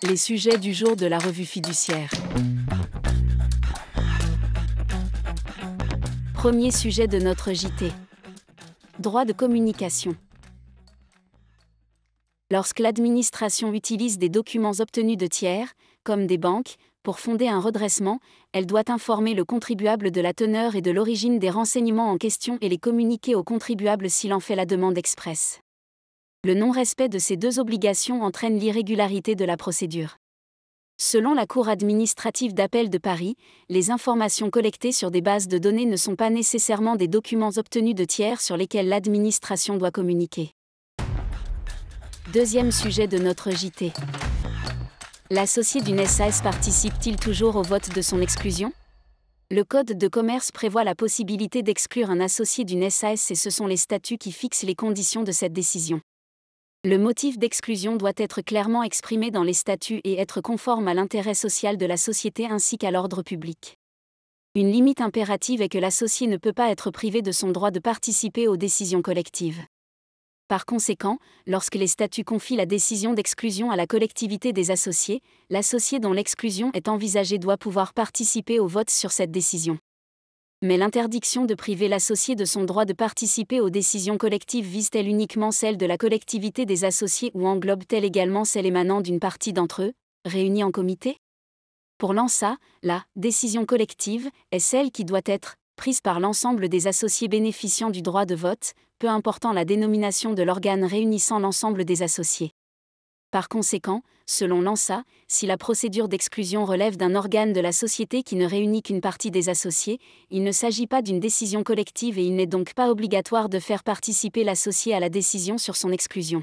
Les sujets du jour de la revue fiduciaire. Premier sujet de notre JT. Droit de communication. Lorsque l'administration utilise des documents obtenus de tiers, comme des banques, pour fonder un redressement, elle doit informer le contribuable de la teneur et de l'origine des renseignements en question et les communiquer au contribuable s'il en fait la demande expresse. Le non-respect de ces deux obligations entraîne l'irrégularité de la procédure. Selon la Cour administrative d'appel de Paris, les informations collectées sur des bases de données ne sont pas nécessairement des documents obtenus de tiers sur lesquels l'administration doit communiquer. Deuxième sujet de notre JT. L'associé d'une SAS participe-t-il toujours au vote de son exclusion ? Le Code de commerce prévoit la possibilité d'exclure un associé d'une SAS et ce sont les statuts qui fixent les conditions de cette décision. Le motif d'exclusion doit être clairement exprimé dans les statuts et être conforme à l'intérêt social de la société ainsi qu'à l'ordre public. Une limite impérative est que l'associé ne peut pas être privé de son droit de participer aux décisions collectives. Par conséquent, lorsque les statuts confient la décision d'exclusion à la collectivité des associés, l'associé dont l'exclusion est envisagée doit pouvoir participer au vote sur cette décision. Mais l'interdiction de priver l'associé de son droit de participer aux décisions collectives vise-t-elle uniquement celle de la collectivité des associés ou englobe-t-elle également celle émanant d'une partie d'entre eux, réunis en comité ? Pour l'ANSA, la décision collective est celle qui doit être prise par l'ensemble des associés bénéficiant du droit de vote, peu important la dénomination de l'organe réunissant l'ensemble des associés. Par conséquent, selon l'ANSA, si la procédure d'exclusion relève d'un organe de la société qui ne réunit qu'une partie des associés, il ne s'agit pas d'une décision collective et il n'est donc pas obligatoire de faire participer l'associé à la décision sur son exclusion.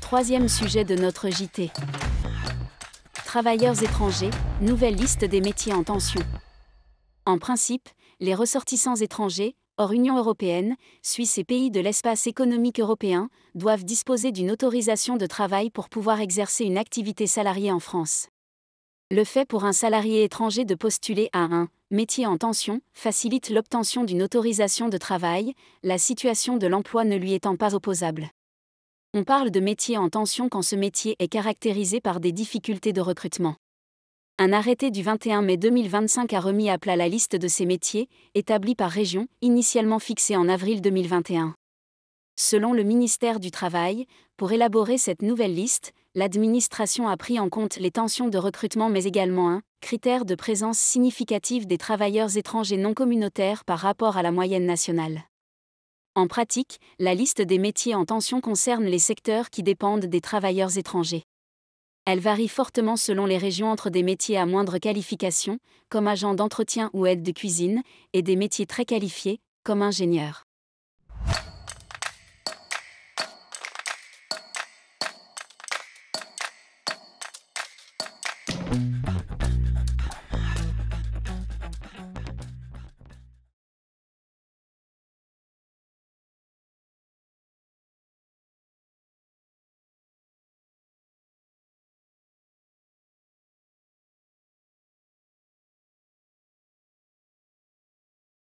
Troisième sujet de notre JT. Travailleurs étrangers, nouvelle liste des métiers en tension. En principe, les ressortissants étrangers, hors Union européenne, Suisse et pays de l'espace économique européen, doivent disposer d'une autorisation de travail pour pouvoir exercer une activité salariée en France. Le fait pour un salarié étranger de postuler à un métier en tension facilite l'obtention d'une autorisation de travail, la situation de l'emploi ne lui étant pas opposable. On parle de métier en tension quand ce métier est caractérisé par des difficultés de recrutement. Un arrêté du 21 mai 2025 a remis à plat la liste de ces métiers, établie par région, initialement fixée en avril 2021. Selon le ministère du Travail, pour élaborer cette nouvelle liste, l'administration a pris en compte les tensions de recrutement mais également un critère de présence significative des travailleurs étrangers non communautaires par rapport à la moyenne nationale. En pratique, la liste des métiers en tension concerne les secteurs qui dépendent des travailleurs étrangers. Elle varie fortement selon les régions entre des métiers à moindre qualification, comme agent d'entretien ou aide de cuisine, et des métiers très qualifiés, comme ingénieur.